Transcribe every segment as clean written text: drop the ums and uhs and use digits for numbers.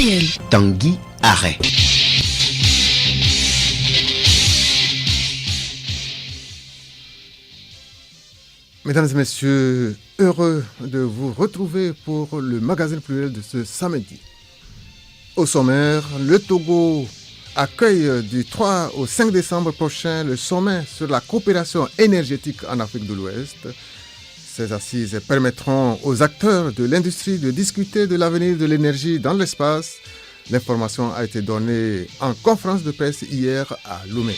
pluriel. Tanguy Arrêt. Mesdames et messieurs, heureux de vous retrouver pour le magazine pluriel de ce samedi. Au sommaire, le Togo accueille du 3 au 5 décembre prochain le sommet sur la coopération énergétique en Afrique de l'Ouest. Ces assises permettront aux acteurs de l'industrie de discuter de l'avenir de l'énergie dans l'espace. L'information a été donnée en conférence de presse hier à Lomé.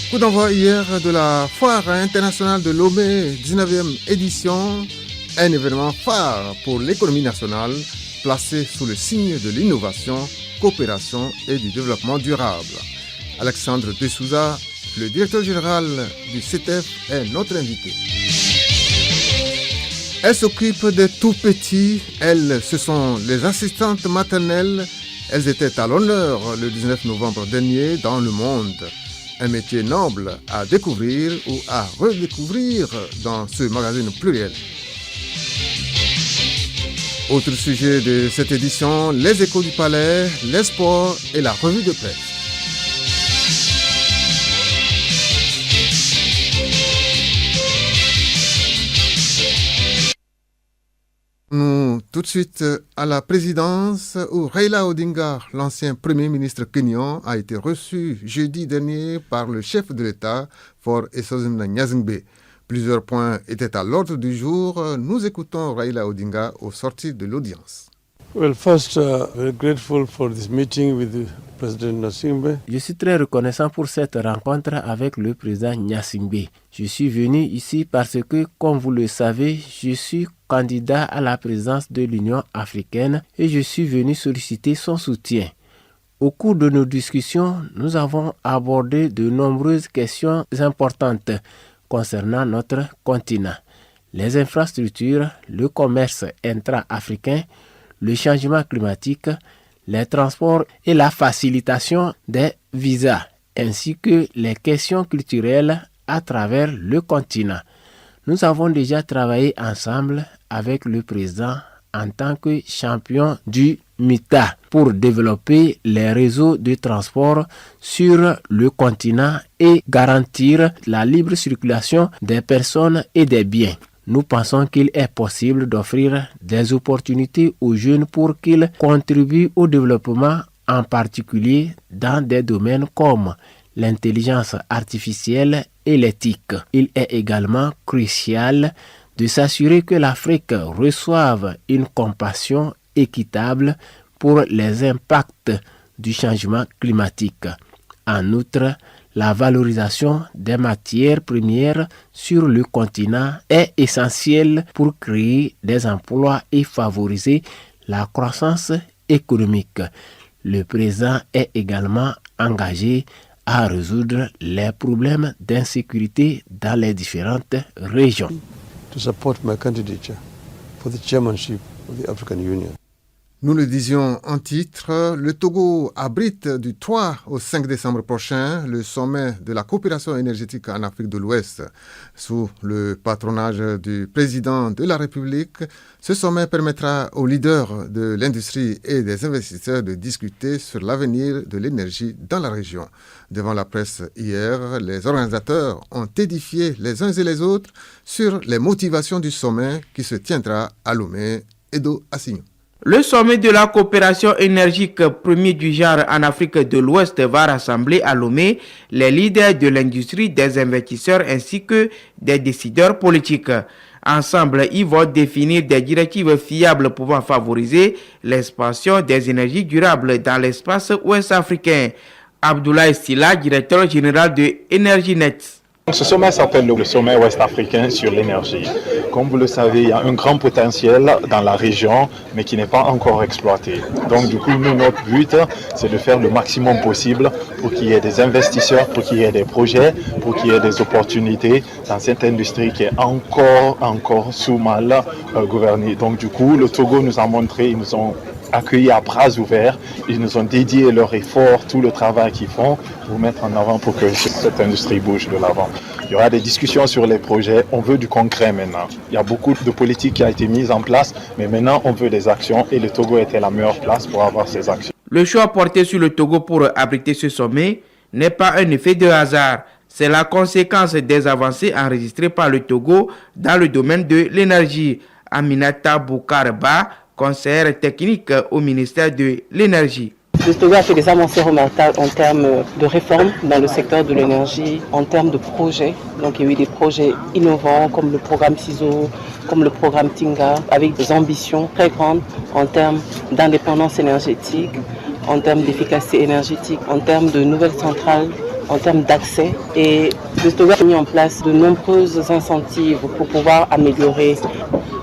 Coup d'envoi hier de la Foire internationale de Lomé, 19e édition, un événement phare pour l'économie nationale, placé sous le signe de l'innovation, coopération et du développement durable. Alexandre De Souza, le directeur général du CETEF, est notre invité. Elle s'occupe des tout petits, elles, ce sont les assistantes maternelles. Elles étaient à l'honneur le 19 novembre dernier dans le monde. Un métier noble à découvrir ou à redécouvrir dans ce magazine pluriel. Autre sujet de cette édition, les échos du palais, les sports et la revue de presse. Nous, tout de suite à la présidence où Raila Odinga, l'ancien premier ministre kényan, a été reçu jeudi dernier par le chef de l'État, Faure Esozimna Nyazingbe. Plusieurs points étaient à l'ordre du jour. Nous écoutons Raila Odinga au sortir de l'audience. Well, first, very grateful for this meeting with the President Gnassingbé. Je suis très reconnaissant pour cette rencontre avec le président Gnassingbé. Je suis venu ici parce que, comme vous le savez, je suis candidat à la présidence de l'Union africaine et je suis venu solliciter son soutien. Au cours de nos discussions, nous avons abordé de nombreuses questions importantes concernant notre continent. Les infrastructures, le commerce intra-africain, le changement climatique, les transports et la facilitation des visas, ainsi que les questions culturelles à travers le continent. Nous avons déjà travaillé ensemble avec le président en tant que champion du MITA pour développer les réseaux de transport sur le continent et garantir la libre circulation des personnes et des biens. Nous pensons qu'il est possible d'offrir des opportunités aux jeunes pour qu'ils contribuent au développement, en particulier dans des domaines comme l'intelligence artificielle et l'éthique. Il est également crucial de s'assurer que l'Afrique reçoive une compassion équitable pour les impacts du changement climatique. En outre, la valorisation des matières premières sur le continent est essentielle pour créer des emplois et favoriser la croissance économique. Le président est également engagé à résoudre les problèmes d'insécurité dans les différentes régions. To support my candidature for the chairmanship of the African Union. Nous le disions en titre, le Togo abrite du 3 au 5 décembre prochain le sommet de la coopération énergétique en Afrique de l'Ouest. Sous le patronage du président de la République, ce sommet permettra aux leaders de l'industrie et des investisseurs de discuter sur l'avenir de l'énergie dans la région. Devant la presse hier, les organisateurs ont édifié les uns et les autres sur les motivations du sommet qui se tiendra à Lomé et d'Assignon. Le sommet de la coopération énergique premier du genre en Afrique de l'Ouest va rassembler à Lomé les leaders de l'industrie, des investisseurs ainsi que des décideurs politiques. Ensemble, ils vont définir des directives fiables pouvant favoriser l'expansion des énergies durables dans l'espace ouest africain. Abdoulaye Silla, directeur général de EnergyNet. Ce sommet s'appelle le sommet ouest-africain sur l'énergie. Comme vous le savez, il y a un grand potentiel dans la région, mais qui n'est pas encore exploité. Donc du coup, nous, notre but, c'est de faire le maximum possible pour qu'il y ait des investisseurs, pour qu'il y ait des projets, pour qu'il y ait des opportunités dans cette industrie qui est encore sous mal gouvernée. Donc du coup, le Togo nous a montré, ils nous ont accueillis à bras ouverts. Ils nous ont dédié leur effort, tout le travail qu'ils font pour mettre en avant pour que cette industrie bouge de l'avant. Il y aura des discussions sur les projets. On veut du concret maintenant. Il y a beaucoup de politique qui a été mise en place, mais maintenant on veut des actions et le Togo était la meilleure place pour avoir ces actions. Le choix porté sur le Togo pour abriter ce sommet n'est pas un effet de hasard. C'est la conséquence des avancées enregistrées par le Togo dans le domaine de l'énergie. Aminata Boukarba, conseillère technique au ministère de l'Énergie. Le Togo a fait des avancées remarquables en termes de réformes dans le secteur de l'énergie, en termes de projets. Donc il y a eu des projets innovants comme le programme CISO, comme le programme Tinga, avec des ambitions très grandes en termes d'indépendance énergétique, en termes d'efficacité énergétique, en termes de nouvelles centrales, en termes d'accès. Et le Togo a mis en place de nombreuses incentives pour pouvoir améliorer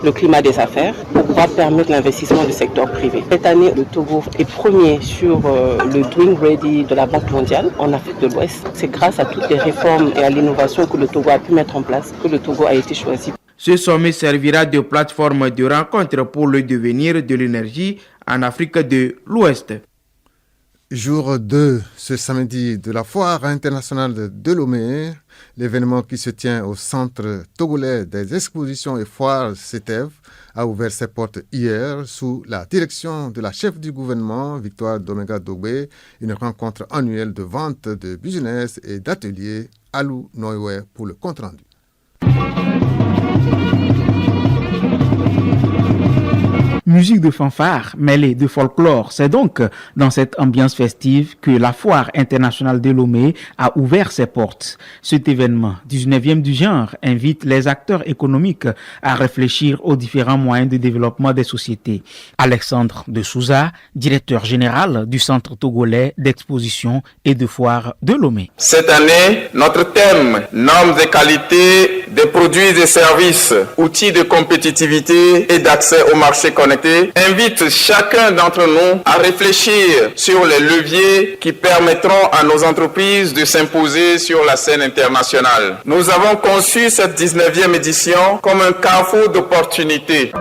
le climat des affaires, pour pouvoir permettre l'investissement du secteur privé. Cette année, le Togo est premier sur le Doing Ready de la Banque mondiale en Afrique de l'Ouest. C'est grâce à toutes les réformes et à l'innovation que le Togo a pu mettre en place que le Togo a été choisi. Ce sommet servira de plateforme de rencontre pour le devenir de l'énergie en Afrique de l'Ouest. Jour 2, ce samedi, de la Foire internationale de Lomé, l'événement qui se tient au Centre togolais des expositions et foires CETEV a ouvert ses portes hier sous la direction de la chef du gouvernement, Victoire Domenga Dogbe, une rencontre annuelle de vente de business et d'ateliers. Alou Noywe pour le compte-rendu. Musique de fanfare mêlée de folklore. C'est donc dans cette ambiance festive que la Foire internationale de Lomé a ouvert ses portes. Cet événement, 19e du genre, invite les acteurs économiques à réfléchir aux différents moyens de développement des sociétés. Alexandre de Souza, directeur général du Centre togolais d'exposition et de foire de Lomé. Cette année, notre thème, normes et qualités des produits et services, outils de compétitivité et d'accès au marché connecté, invite chacun d'entre nous à réfléchir sur les leviers qui permettront à nos entreprises de s'imposer sur la scène internationale. Nous avons conçu cette 19e édition comme un carrefour d'opportunités.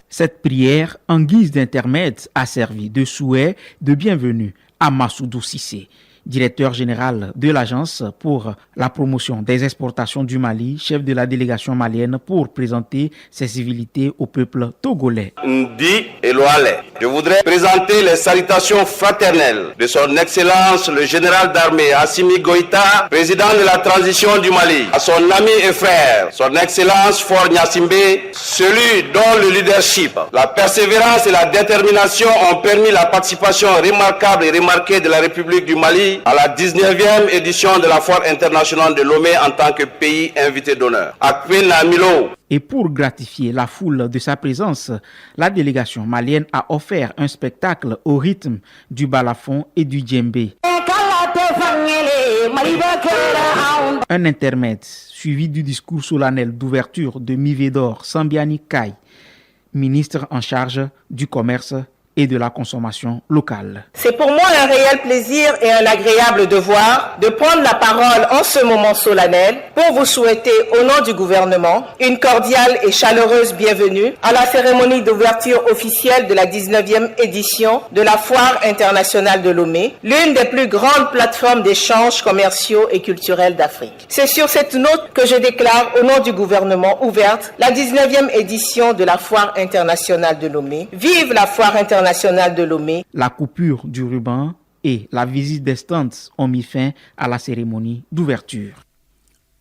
Cette prière, en guise d'intermède, a servi de souhait de bienvenue à Massoudou Cissé, directeur général de l'Agence pour la promotion des exportations du Mali, chef de la délégation malienne, pour présenter ses civilités au peuple togolais. Ndi Eloale, je voudrais présenter les salutations fraternelles de son Excellence le général d'armée Assimi Goïta, président de la transition du Mali, à son ami et frère, son Excellence Faure Gnassingbé, celui dont le leadership, la persévérance et la détermination ont permis la participation remarquable et remarquée de la République du Mali à la 19e édition de la Foire internationale de Lomé en tant que pays invité d'honneur. Et pour gratifier la foule de sa présence, la délégation malienne a offert un spectacle au rythme du balafon et du djembé. Un intermède suivi du discours solennel d'ouverture de Mivédor Sambiani Kai, ministre en charge du commerce et de la consommation locale. C'est pour moi un réel plaisir et un agréable devoir de prendre la parole en ce moment solennel pour vous souhaiter au nom du gouvernement une cordiale et chaleureuse bienvenue à la cérémonie d'ouverture officielle de la 19e édition de la Foire internationale de Lomé, l'une des plus grandes plateformes d'échanges commerciaux et culturels d'Afrique. C'est sur cette note que je déclare au nom du gouvernement ouverte la 19e édition de la Foire internationale de Lomé. Vive la Foire internationale de Lomé. La coupure du ruban et la visite des stands ont mis fin à la cérémonie d'ouverture.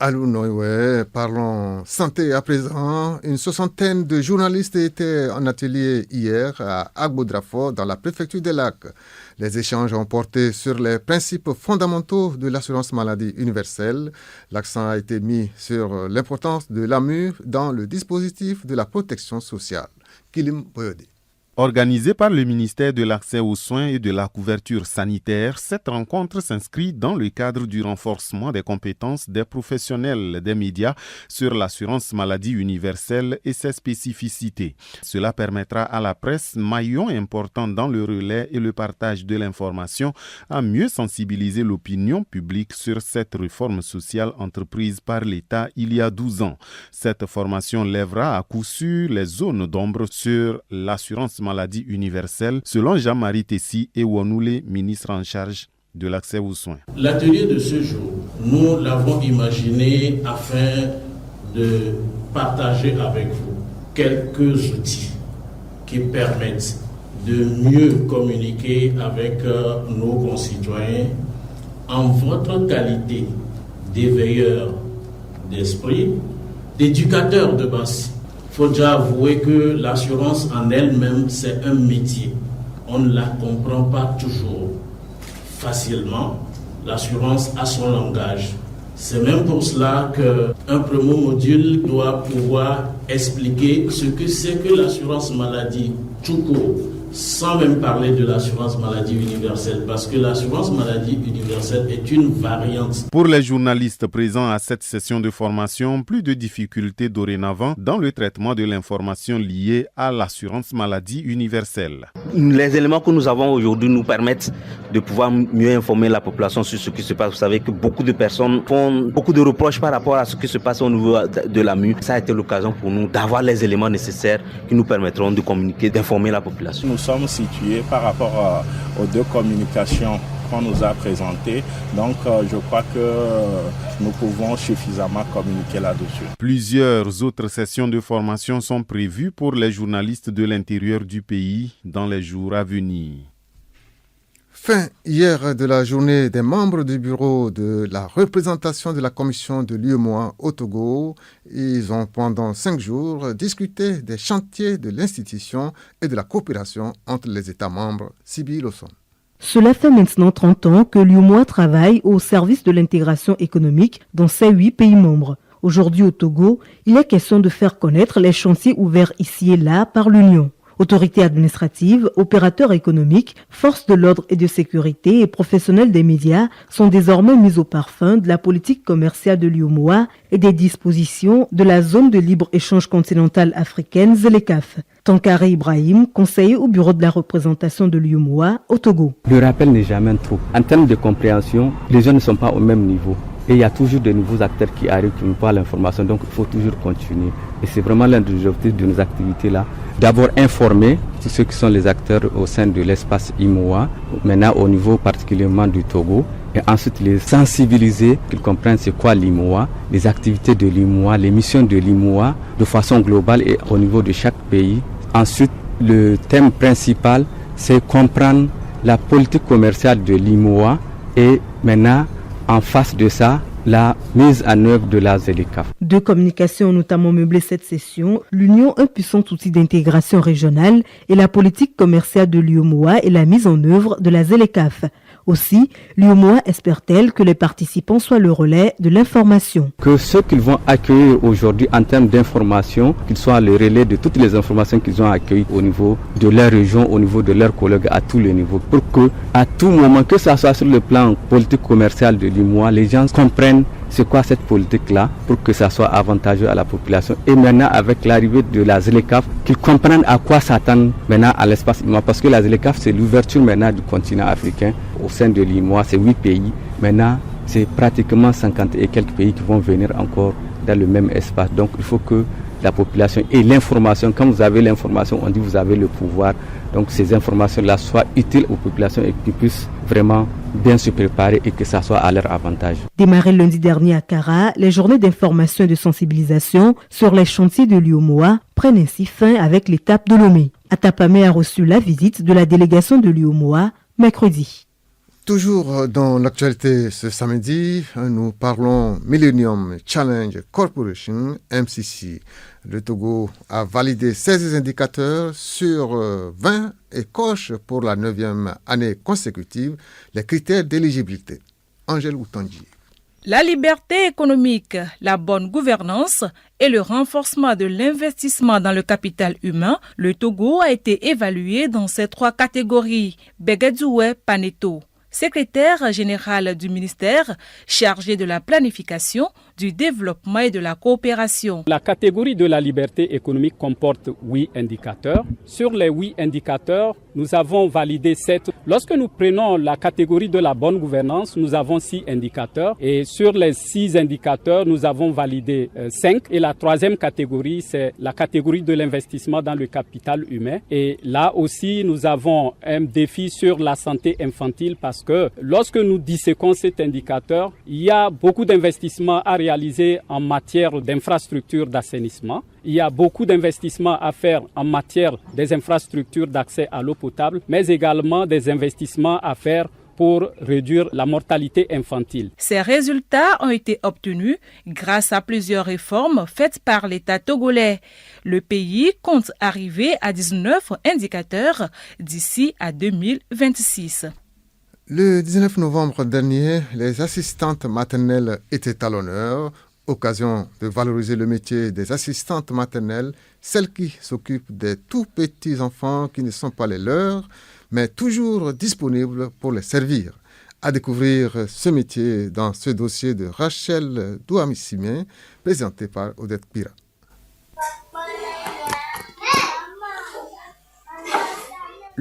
Alou Noywe, parlons santé à présent. Une soixantaine de journalistes étaient en atelier hier à Agbodrafo dans la préfecture des Lacs. Les échanges ont porté sur les principes fondamentaux de l'assurance maladie universelle. L'accent a été mis sur l'importance de l'AMU dans le dispositif de la protection sociale. Kilim Boyode. Organisée par le ministère de l'Accès aux soins et de la couverture sanitaire, cette rencontre s'inscrit dans le cadre du renforcement des compétences des professionnels des médias sur l'assurance maladie universelle et ses spécificités. Cela permettra à la presse, maillon important dans le relais et le partage de l'information, à mieux sensibiliser l'opinion publique sur cette réforme sociale entreprise par l'État il y a 12 ans. Cette formation lèvera à coup sûr les zones d'ombre sur l'assurance maladie universelle, selon Jean-Marie Tessi et Wanoulé, ministre en charge de l'accès aux soins. L'atelier de ce jour, nous l'avons imaginé afin de partager avec vous quelques outils qui permettent de mieux communiquer avec nos concitoyens en votre qualité d'éveilleurs d'esprit, d'éducateurs de base. Il faut déjà avouer que l'assurance en elle-même, c'est un métier. On ne la comprend pas toujours facilement. L'assurance a son langage. C'est même pour cela qu'un premier module doit pouvoir expliquer ce que c'est que l'assurance maladie tout court, sans même parler de l'assurance maladie universelle, parce que l'assurance maladie universelle est une variante. Pour les journalistes présents à cette session de formation, plus de difficultés dorénavant dans le traitement de l'information liée à l'assurance maladie universelle. Les éléments que nous avons aujourd'hui nous permettent de pouvoir mieux informer la population sur ce qui se passe. Vous savez que beaucoup de personnes font beaucoup de reproches par rapport à ce qui se passe au niveau de la MU. Ça a été l'occasion pour nous d'avoir les éléments nécessaires qui nous permettront de communiquer, d'informer la population. Nous sommes situés par rapport aux deux communications qu'on nous a présentées. Donc, je crois que nous pouvons suffisamment communiquer là-dessus. Plusieurs autres sessions de formation sont prévues pour les journalistes de l'intérieur du pays dans les jours à venir. Fin hier de la journée des membres du bureau de la représentation de la commission de l'UEMOA au Togo. Ils ont pendant 5 jours discuté des chantiers de l'institution et de la coopération entre les États membres. Sibylle Osson. Cela fait maintenant 30 ans que l'UEMOA travaille au service de l'intégration économique dans ses 8 pays membres. Aujourd'hui au Togo, il est question de faire connaître les chantiers ouverts ici et là par l'Union. Autorités administratives, opérateurs économiques, forces de l'ordre et de sécurité et professionnels des médias sont désormais mis au parfum de la politique commerciale de l'UEMOA et des dispositions de la zone de libre-échange continentale africaine ZLECAf. Tankare Ibrahim, conseiller au bureau de la représentation de l'UEMOA au Togo. Le rappel n'est jamais trop. En termes de compréhension, les gens ne sont pas au même niveau. Et il y a toujours de nouveaux acteurs qui arrivent, qui n'ont pas l'information, donc il faut toujours continuer. Et c'est vraiment l'un des objectifs de nos activités-là. D'abord informer tous ceux qui sont les acteurs au sein de l'espace IMOA, maintenant au niveau particulièrement du Togo, et ensuite les sensibiliser, qu'ils comprennent c'est quoi l'IMOA, les activités de l'IMOA, les missions de l'IMOA, de façon globale et au niveau de chaque pays. Ensuite, le thème principal, c'est comprendre la politique commerciale de l'IMOA et maintenant, en face de ça, la mise en œuvre de la ZLECAf. Deux communications ont notamment meublé cette session, l'Union, un puissant outil d'intégration régionale, et la politique commerciale de l'UEMOA et la mise en œuvre de la ZLECAf. Aussi, l'UEMOA espère-t-elle que les participants soient le relais de l'information. Que ceux qu'ils vont accueillir aujourd'hui en termes d'information, qu'ils soient le relais de toutes les informations qu'ils ont accueillies au niveau de leur région, au niveau de leurs collègues à tous les niveaux, pour que à tout moment, que ce soit sur le plan politique commercial de l'UEMOA, les gens comprennent c'est quoi cette politique-là pour que ça soit avantageux à la population. Et maintenant, avec l'arrivée de la ZLECAf, qu'ils comprennent à quoi s'attendre maintenant à l'espace IMOA. Parce que la ZLECAf, c'est l'ouverture maintenant du continent africain au sein de l'IMOA. C'est 8 pays. Maintenant, c'est pratiquement 50 et quelques pays qui vont venir encore dans le même espace. Donc, il faut que la population ait l'information. Quand vous avez l'information, on dit vous avez le pouvoir. Donc, ces informations-là soient utiles aux populations et qu'ils puissent vraiment bien se préparer et que ça soit à leur avantage. Démarré lundi dernier à Kara, les journées d'information et de sensibilisation sur les chantiers de l'UEMOA prennent ainsi fin avec l'étape de Lomé. Atapamé a reçu la visite de la délégation de l'UEMOA mercredi. Toujours dans l'actualité ce samedi, nous parlons Millennium Challenge Corporation, MCC. Le Togo a validé 16 indicateurs sur 20 et coche pour la 9e année consécutive les critères d'éligibilité. Angèle Outanji. La liberté économique, la bonne gouvernance et le renforcement de l'investissement dans le capital humain, le Togo a été évalué dans ces 3 catégories. Begedzoué Paneto, secrétaire général du ministère chargé de la planification, du développement et de la coopération. La catégorie de la liberté économique comporte 8 indicateurs. Sur les 8 indicateurs, nous avons validé 7. Lorsque nous prenons la catégorie de la bonne gouvernance, nous avons 6 indicateurs. Et sur les 6 indicateurs, nous avons validé 5. Et la 3e catégorie, c'est la catégorie de l'investissement dans le capital humain. Et là aussi, nous avons un défi sur la santé infantile parce que lorsque nous disséquons cet indicateur, il y a beaucoup d'investissements à réaliser en matière d'infrastructures d'assainissement. Il y a beaucoup d'investissements à faire en matière des infrastructures d'accès à l'eau potable, mais également des investissements à faire pour réduire la mortalité infantile. Ces résultats ont été obtenus grâce à plusieurs réformes faites par l'État togolais. Le pays compte arriver à 19 indicateurs d'ici à 2026. Le 19 novembre dernier, les assistantes maternelles étaient à l'honneur, occasion de valoriser le métier des assistantes maternelles, celles qui s'occupent des tout petits enfants qui ne sont pas les leurs, mais toujours disponibles pour les servir. À découvrir ce métier dans ce dossier de Rachel Douamissimé, présenté par Odette Pira.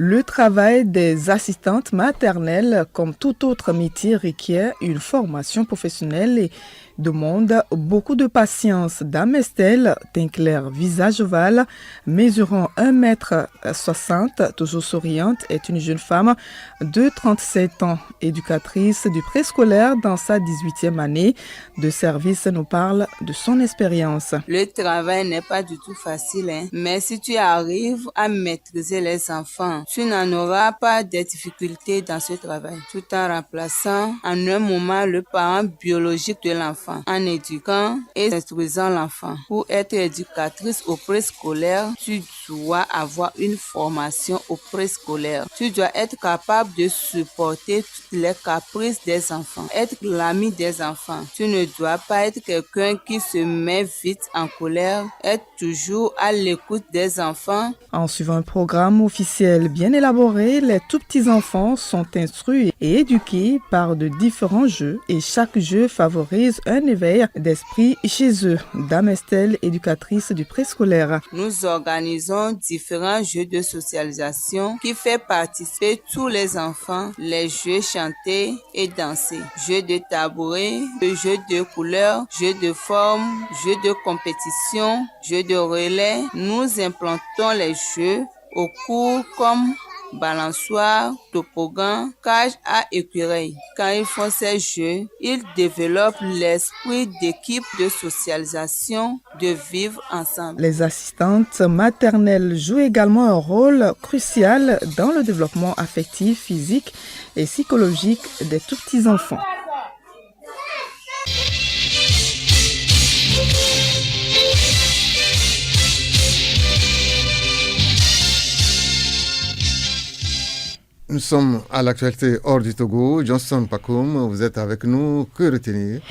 Le travail des assistantes maternelles, comme tout autre métier, requiert une formation professionnelle et demande beaucoup de patience. Dame Estelle, teint clair, visage ovale, mesurant 1,60 m, toujours souriante, est une jeune femme de 37 ans, éducatrice du préscolaire dans sa 18e année de service, nous parle de son expérience. Le travail n'est pas du tout facile, mais si tu arrives à maîtriser les enfants, tu n'en auras pas de difficultés dans ce travail, tout en remplaçant en un moment le parent biologique de l'enfant, en éduquant et instruisant l'enfant. Pour être éducatrice au préscolaire, tu dois avoir une formation au préscolaire. Tu dois être capable de supporter toutes les caprices des enfants, être l'ami des enfants. Tu ne dois pas être quelqu'un qui se met vite en colère, être toujours à l'écoute des enfants. En suivant un programme officiel bien élaboré, les tout petits enfants sont instruits et éduqués par de différents jeux et chaque jeu favorise un éveil d'esprit chez eux. Dame Estelle, éducatrice du préscolaire. Nous organisons différents jeux de socialisation qui fait participer tous les enfants, les jeux chantés et dansés, jeux de tabouret, jeux de couleurs, jeux de forme, jeux de compétition, jeux de relais. Nous implantons les jeux au cours comme balançoire, toboggan, cage à écureuil. Quand ils font ces jeux, ils développent l'esprit d'équipe, de socialisation, de vivre ensemble. Les assistantes maternelles jouent également un rôle crucial dans le développement affectif, physique et psychologique des tout petits enfants. Nous sommes à l'actualité hors du Togo. Johnson Pakoum, vous êtes avec nous. Que retenir?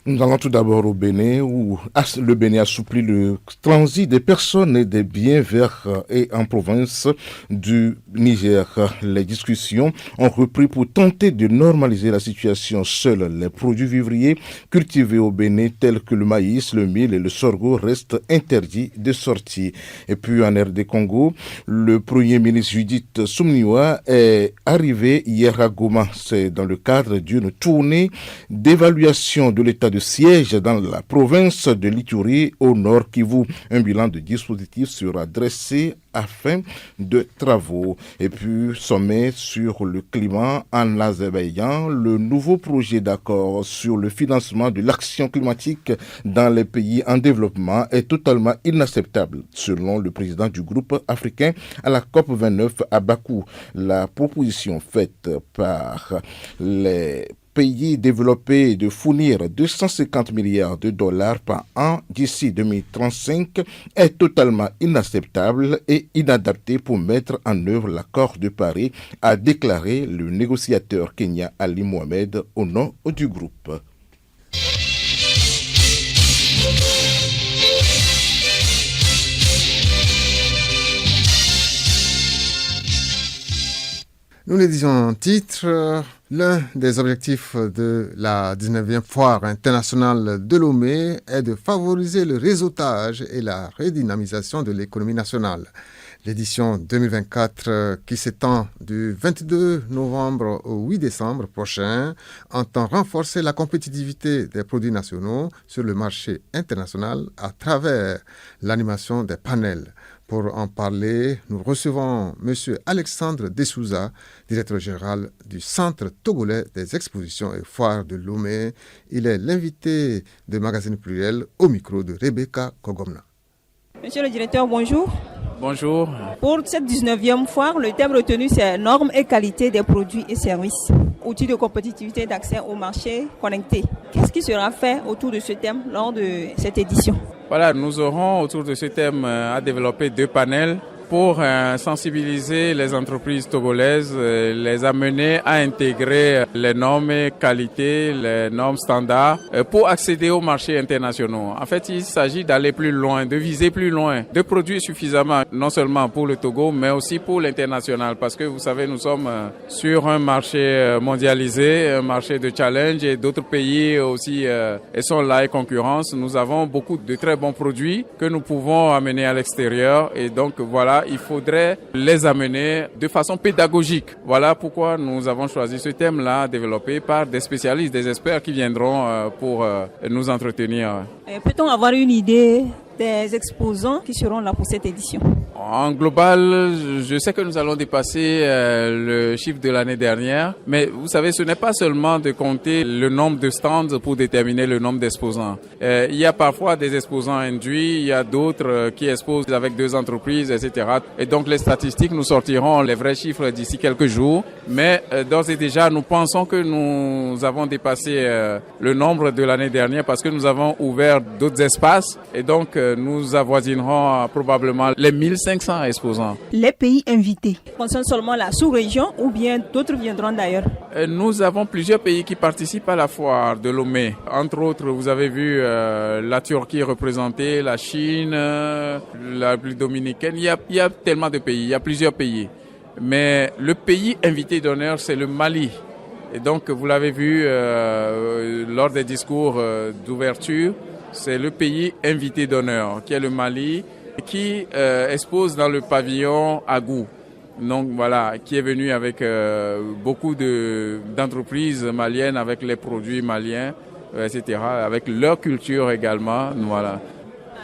Nous allons tout d'abord au Bénin, où le Bénin assouplit le transit des personnes et des biens vers et en province du Niger. Les discussions ont repris pour tenter de normaliser la situation. Seuls les produits vivriers cultivés au Bénin, tels que le maïs, le mil et le sorgho, restent interdits de sortie. Et puis en RD Congo, le Premier ministre Judith Suminwa est arrivé hier à Goma. C'est dans le cadre d'une tournée d'évaluation de l'état de siège dans la province de l'Ituri au nord Kivu. Un bilan de dispositifs sera dressé à fin de travaux. Et puis, sommet sur le climat en Azerbaïdjan, le nouveau projet d'accord sur le financement de l'action climatique dans les pays en développement est totalement inacceptable, selon le président du groupe africain à la COP29 à Bakou. La proposition faite par les pays développés de fournir 250 milliards de dollars par an d'ici 2035 est totalement inacceptable et inadaptée pour mettre en œuvre l'accord de Paris, a déclaré le négociateur kenyan Ali Mohamed au nom du groupe. Nous le disions en titre, l'un des objectifs de la 19e foire internationale de Lomé est de favoriser le réseautage et la redynamisation de l'économie nationale. L'édition 2024 qui s'étend du 22 novembre au 8 décembre prochain entend renforcer la compétitivité des produits nationaux sur le marché international à travers l'animation des panels. Pour en parler, nous recevons M. Alexandre Dessouza, directeur général du Centre togolais des expositions et foires de Lomé. Il est l'invité de Magazine Pluriel au micro de Rebecca Kogomna. Monsieur le directeur, bonjour. Bonjour. Pour cette 19e foire, le thème retenu, c'est normes et qualité des produits et services, outils de compétitivité d'accès au marché connecté. Qu'est-ce qui sera fait autour de ce thème lors de cette édition? Voilà, nous aurons autour de ce thème à développer 2 panels pour sensibiliser les entreprises togolaises, les amener à intégrer les normes qualité, les normes standards pour accéder aux marchés internationaux. En fait, il s'agit d'aller plus loin, de viser plus loin, de produire suffisamment, non seulement pour le Togo, mais aussi pour l'international. Parce que vous savez, nous sommes sur un marché mondialisé, un marché de challenge et d'autres pays aussi sont là et concurrence. Nous avons beaucoup de très bons produits que nous pouvons amener à l'extérieur et donc voilà, il faudrait les amener de façon pédagogique. Voilà pourquoi nous avons choisi ce thème-là, développé par des spécialistes, des experts qui viendront pour nous entretenir. Peut-on avoir une idée des exposants qui seront là pour cette édition? En global, je sais que nous allons dépasser le chiffre de l'année dernière, mais vous savez, ce n'est pas seulement de compter le nombre de stands pour déterminer le nombre d'exposants. Il y a parfois des exposants induits, il y a d'autres qui exposent avec 2 entreprises, etc. Et donc les statistiques, nous sortirons les vrais chiffres d'ici quelques jours, mais d'ores et déjà, nous pensons que nous avons dépassé le nombre de l'année dernière parce que nous avons ouvert d'autres espaces et donc nous avoisinerons probablement les 1500 exposants. Les pays invités concernent seulement la sous-région ou bien d'autres viendront d'ailleurs? Nous avons plusieurs pays qui participent à la foire de Lomé. Entre autres, vous avez vu la Turquie représentée, la Chine, la République dominicaine. Il y a tellement de pays, il y a plusieurs pays. Mais le pays invité d'honneur, c'est le Mali. Et donc, vous l'avez vu lors des discours d'ouverture, c'est le pays invité d'honneur, qui est le Mali, qui expose dans le pavillon Agou. Donc voilà, qui est venu avec beaucoup d'entreprises maliennes, avec les produits maliens, etc., avec leur culture également. Voilà.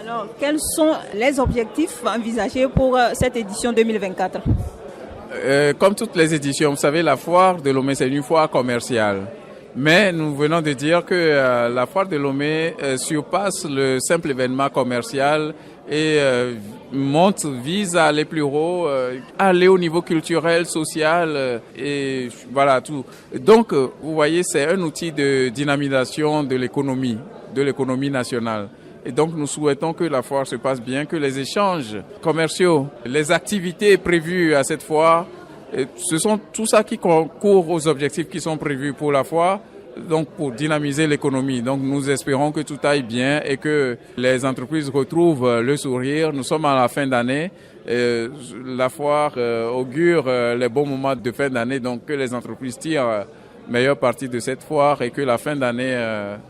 Alors, quels sont les objectifs envisagés pour cette édition 2024? Comme toutes les éditions, vous savez, la foire de Lomé, c'est une foire commerciale. Mais nous venons de dire que la foire de Lomé surpasse le simple événement commercial et vise à aller plus haut, aller au niveau culturel, social et voilà tout. Donc, vous voyez, c'est un outil de dynamisation de l'économie nationale. Et donc, nous souhaitons que la foire se passe bien, que les échanges commerciaux, les activités prévues à cette foire, ce sont tout ça qui concourt aux objectifs qui sont prévus pour la foire, donc pour dynamiser l'économie. Donc, nous espérons que tout aille bien et que les entreprises retrouvent le sourire. Nous sommes à la fin d'année. La foire augure les bons moments de fin d'année, donc que les entreprises tirent meilleure partie de cette foire et que la fin d'année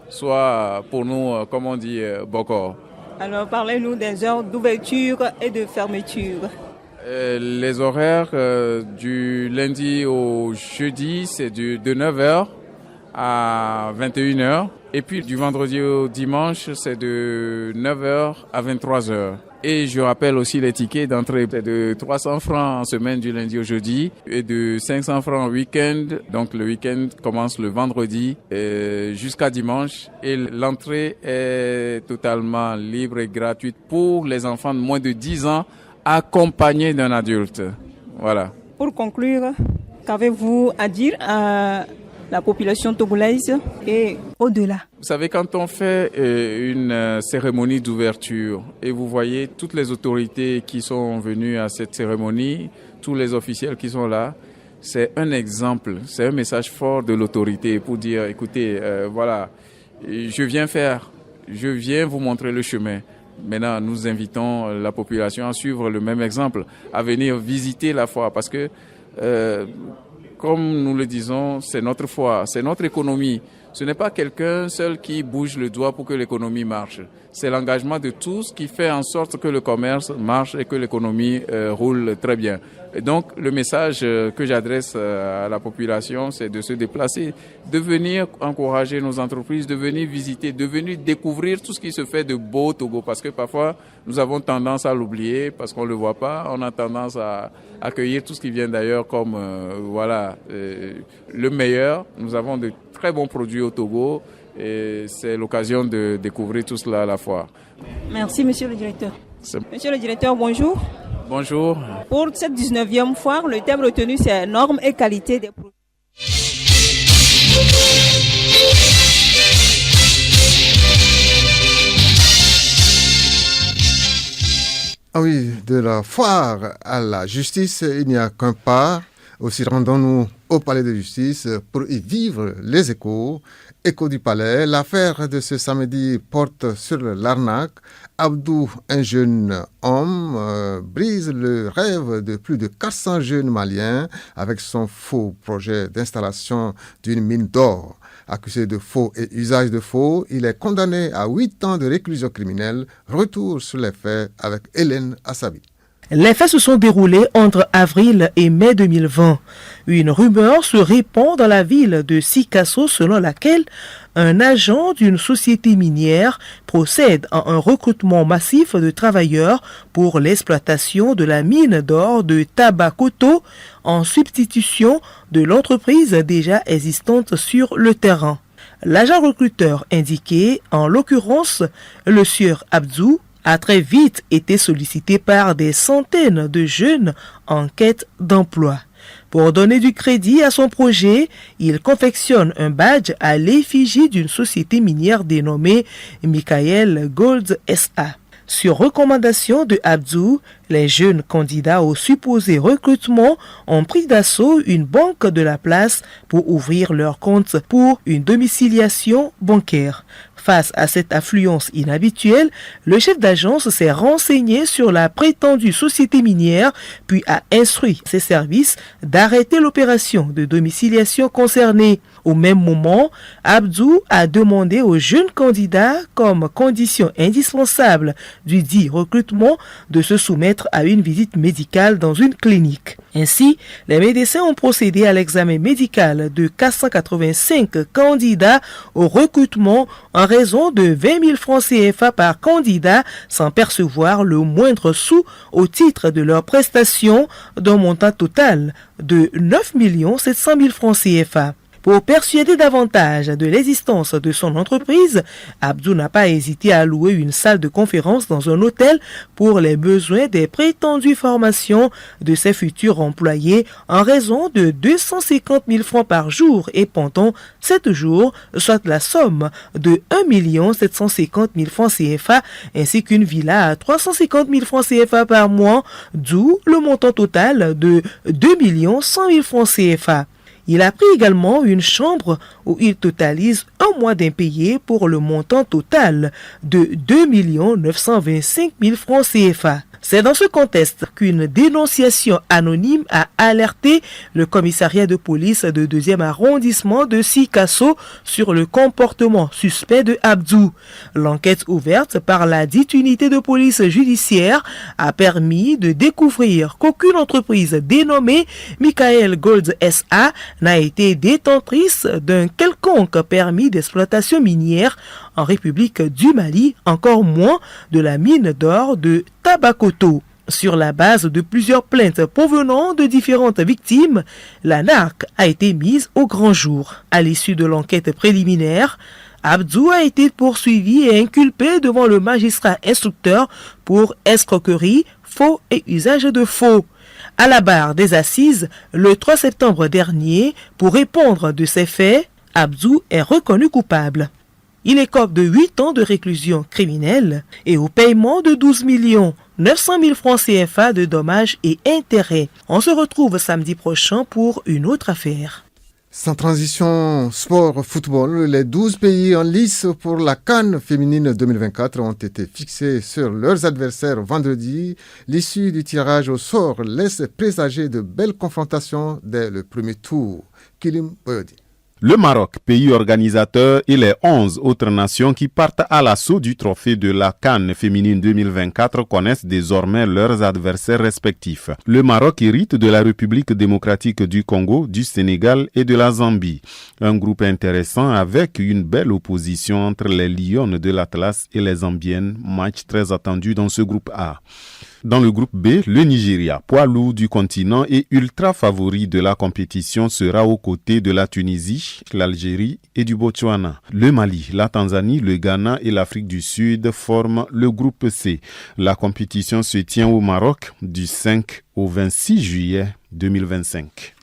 soit pour nous, comme on dit, bokor. Alors, parlez-nous des heures d'ouverture et de fermeture. Les horaires du lundi au jeudi, c'est de 9h à 21h. Et puis du vendredi au dimanche, c'est de 9h à 23h. Et je rappelle aussi les tickets d'entrée, c'est de 300 francs en semaine du lundi au jeudi et de 500 francs en week-end. Donc le week-end commence le vendredi jusqu'à dimanche. Et l'entrée est totalement libre et gratuite pour les enfants de moins de 10 ans accompagnés d'un adulte. Voilà. Pour conclure, qu'avez-vous à dire à la population togolaise et au-delà? Vous savez, quand on fait une cérémonie d'ouverture et vous voyez toutes les autorités qui sont venues à cette cérémonie, tous les officiels qui sont là, c'est un exemple, c'est un message fort de l'autorité pour dire, écoutez, voilà, je viens vous montrer le chemin. Maintenant, nous invitons la population à suivre le même exemple, à venir visiter la foire parce que comme nous le disons, c'est notre foi, c'est notre économie. Ce n'est pas quelqu'un seul qui bouge le doigt pour que l'économie marche. C'est l'engagement de tous qui fait en sorte que le commerce marche et que l'économie roule très bien. Et donc, le message que j'adresse à la population, c'est de se déplacer, de venir encourager nos entreprises, de venir visiter, de venir découvrir tout ce qui se fait de beau au Togo. Parce que parfois, nous avons tendance à l'oublier parce qu'on ne le voit pas. On a tendance à accueillir tout ce qui vient d'ailleurs comme le meilleur. Nous avons de très bons produits au Togo et c'est l'occasion de découvrir tout cela à la fois. Merci, monsieur le directeur. Monsieur le directeur, bonjour. Bonjour. Pour cette 19e foire, le thème retenu, c'est normes et qualité des produits. Ah oui, de la foire à la justice, il n'y a qu'un pas. Aussi rendons-nous au palais de justice pour y vivre les échos. Écho du palais, l'affaire de ce samedi porte sur l'arnaque. Abdou, un jeune homme, brise le rêve de plus de 400 jeunes Maliens avec son faux projet d'installation d'une mine d'or. Accusé de faux et usage de faux, il est condamné à 8 ans de réclusion criminelle. Retour sur les faits avec Hélène Assabi. Les faits se sont déroulés entre avril et mai 2020. Une rumeur se répand dans la ville de Sikasso selon laquelle un agent d'une société minière procède à un recrutement massif de travailleurs pour l'exploitation de la mine d'or de Tabakoto en substitution de l'entreprise déjà existante sur le terrain. L'agent recruteur indiqué, en l'occurrence le sieur Abdou, a très vite été sollicité par des centaines de jeunes en quête d'emploi. Pour donner du crédit à son projet, il confectionne un badge à l'effigie d'une société minière dénommée Michael Gold SA. Sur recommandation de Abdou, les jeunes candidats au supposé recrutement ont pris d'assaut une banque de la place pour ouvrir leur compte pour une domiciliation bancaire. Face à cette affluence inhabituelle, le chef d'agence s'est renseigné sur la prétendue société minière, puis a instruit ses services d'arrêter l'opération de domiciliation concernée. Au même moment, Abdou a demandé aux jeunes candidats, comme condition indispensable du dit recrutement, de se soumettre à une visite médicale dans une clinique. Ainsi, les médecins ont procédé à l'examen médical de 485 candidats au recrutement en raison de 20 000 francs CFA par candidat sans percevoir le moindre sou au titre de leur prestation d'un montant total de 9 700 000 francs CFA. Pour persuader davantage de l'existence de son entreprise, Abdou n'a pas hésité à louer une salle de conférence dans un hôtel pour les besoins des prétendues formations de ses futurs employés en raison de 250 000 francs par jour et pendant 7 jours, soit la somme de 1 750 000 francs CFA ainsi qu'une villa à 350 000 francs CFA par mois, d'où le montant total de 2 100 000 francs CFA. Il a pris également une chambre où il totalise un mois d'impayé pour le montant total de 2 925 000 francs CFA. C'est dans ce contexte qu'une dénonciation anonyme a alerté le commissariat de police de 2e arrondissement de Sikasso sur le comportement suspect de Abdou. L'enquête ouverte par la dite unité de police judiciaire a permis de découvrir qu'aucune entreprise dénommée Michael Gold SA n'a été détentrice d'un quelconque permis d'exploitation minière en République du Mali, encore moins de la mine d'or de Tabakoto. Sur la base de plusieurs plaintes provenant de différentes victimes, la NARC a été mise au grand jour. À l'issue de l'enquête préliminaire, Abdou a été poursuivi et inculpé devant le magistrat instructeur pour escroquerie, faux et usage de faux. À la barre des assises, le 3 septembre dernier, pour répondre de ces faits, Abdou est reconnu coupable. Il écope de 8 ans de réclusion criminelle et au paiement de 12 900 000 francs CFA de dommages et intérêts. On se retrouve samedi prochain pour une autre affaire. Sans transition, sport, football, les 12 pays en lice pour la CAN féminine 2024 ont été fixés sur leurs adversaires vendredi. L'issue du tirage au sort laisse présager de belles confrontations dès le premier tour. Kilim Boyodi. Le Maroc, pays organisateur, et les 11 autres nations qui partent à l'assaut du trophée de la CAN féminine 2024 connaissent désormais leurs adversaires respectifs. Le Maroc hérite de la République démocratique du Congo, du Sénégal et de la Zambie. Un groupe intéressant avec une belle opposition entre les Lionnes de l'Atlas et les Zambiennes, match très attendu dans ce groupe A. Dans le groupe B, le Nigeria, poids lourd du continent et ultra favori de la compétition, sera aux côtés de la Tunisie, l'Algérie et du Botswana. Le Mali, la Tanzanie, le Ghana et l'Afrique du Sud forment le groupe C. La compétition se tient au Maroc du 5 au 26 juillet 2025.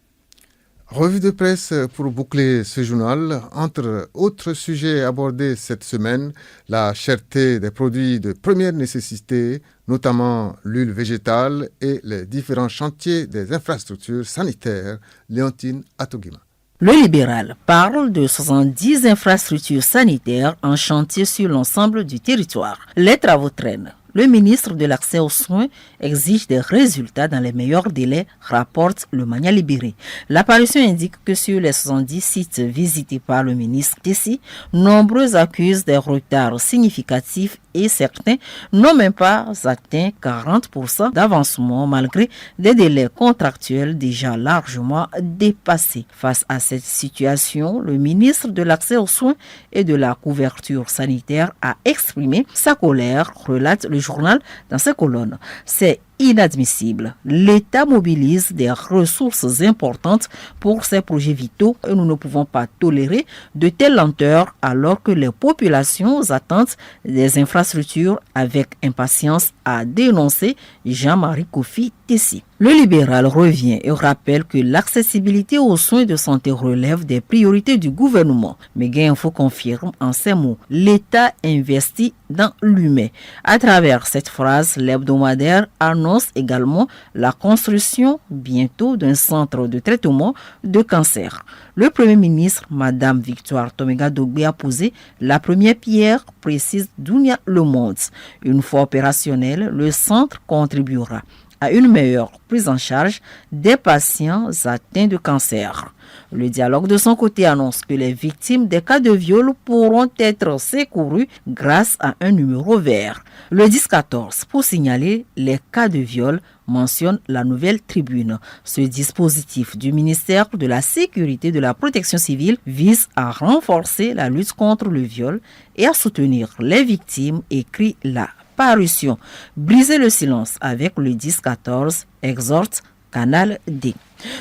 Revue de presse pour boucler ce journal. Entre autres sujets abordés cette semaine, la cherté des produits de première nécessité, notamment l'huile végétale et les différents chantiers des infrastructures sanitaires. Léontine Atogima. Le libéral parle de 70 infrastructures sanitaires en chantier sur l'ensemble du territoire. Les travaux traînent. Le ministre de l'Accès aux soins exige des résultats dans les meilleurs délais, rapporte le Mania Libéré. L'apparition indique que sur les 70 sites visités par le ministre Tessi, nombreux accusent des retards significatifs et certains n'ont même pas atteint 40% d'avancement malgré des délais contractuels déjà largement dépassés. Face à cette situation, le ministre de l'Accès aux soins et de la couverture sanitaire a exprimé sa colère, relate le journal dans ses colonnes. C'est inadmissible. L'État mobilise des ressources importantes pour ces projets vitaux et nous ne pouvons pas tolérer de telles lenteurs alors que les populations attendent des infrastructures avec impatience, a dénoncé Jean-Marie Kofi Tessi. Le libéral revient et rappelle que l'accessibilité aux soins de santé relève des priorités du gouvernement. Mais Gainfo confirme en ces mots, l'État investit dans l'humain. À travers cette phrase, l'hebdomadaire annonce également la construction bientôt d'un centre de traitement de cancer. Le Premier ministre, Madame Victoire Tomega Dogbe, a posé la première pierre, précise Dounia Le Monde. Une fois opérationnel, le centre contribuera à une meilleure prise en charge des patients atteints de cancer. Le dialogue de son côté annonce que les victimes des cas de viol pourront être secourues grâce à un numéro vert. Le 10-14, pour signaler les cas de viol, mentionne la Nouvelle Tribune. Ce dispositif du ministère de la Sécurité et de la Protection civile vise à renforcer la lutte contre le viol et à soutenir les victimes, écrit la parution. Briser le silence avec le 10-14, exhorte Canal D.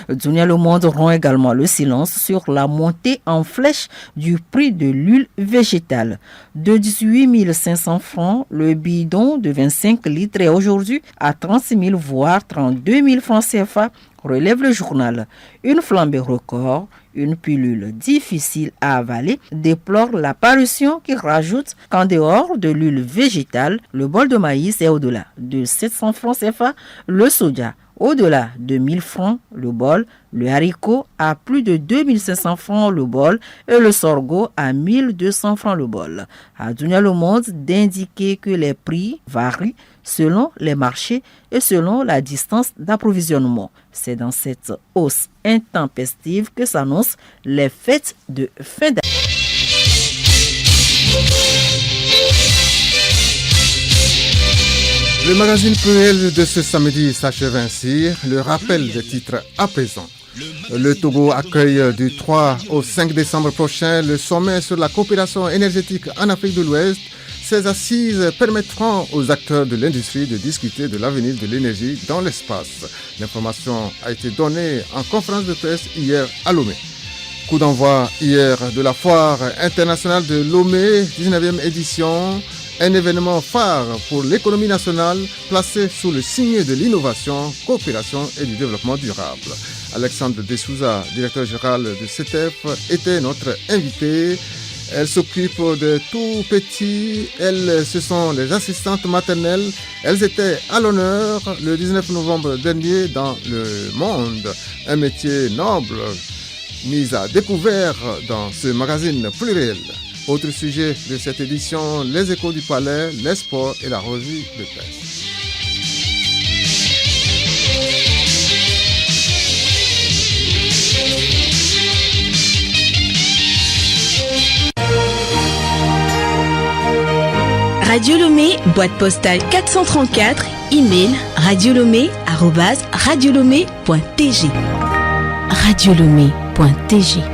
Dunia Le Monde rompt également le silence sur la montée en flèche du prix de l'huile végétale. De 18 500 francs, le bidon de 25 litres est aujourd'hui à 36 000 voire 32 000 francs CFA, relève le journal. Une flambée record, une pilule difficile à avaler, déplore l'apparition qui rajoute qu'en dehors de l'huile végétale, le bol de maïs est au-delà de 700 francs CFA, le soja au-delà de 1000 francs le bol, le haricot à plus de 2500 francs le bol et le sorgho à 1200 francs le bol. À Dunia Le Monde d'indiquer que les prix varient selon les marchés et selon la distance d'approvisionnement. C'est dans cette hausse intempestive que s'annoncent les fêtes de fin d'année. Le magazine pluriel de ce samedi s'achève ainsi. Le rappel des titres à présent. Le Togo accueille du 3 au 5 décembre prochain le sommet sur la coopération énergétique en Afrique de l'Ouest. Ces assises permettront aux acteurs de l'industrie de discuter de l'avenir de l'énergie dans l'espace. L'information a été donnée en conférence de presse hier à Lomé. Coup d'envoi hier de la foire internationale de Lomé, 19e édition. Un événement phare pour l'économie nationale placé sous le signe de l'innovation, coopération et du développement durable. Alexandre Dessouza, directeur général de CETEF, était notre invité. Elle s'occupe de tout petits. Ce sont les assistantes maternelles. Elles étaient à l'honneur le 19 novembre dernier dans Le Monde. Un métier noble mis à découvert dans ce magazine pluriel. Autre sujet de cette édition, les échos du palais, les sports et la revue de presse. Radio Lomé, boîte postale 434, email radiolomé@radiolomé.tg. radiolomé.tg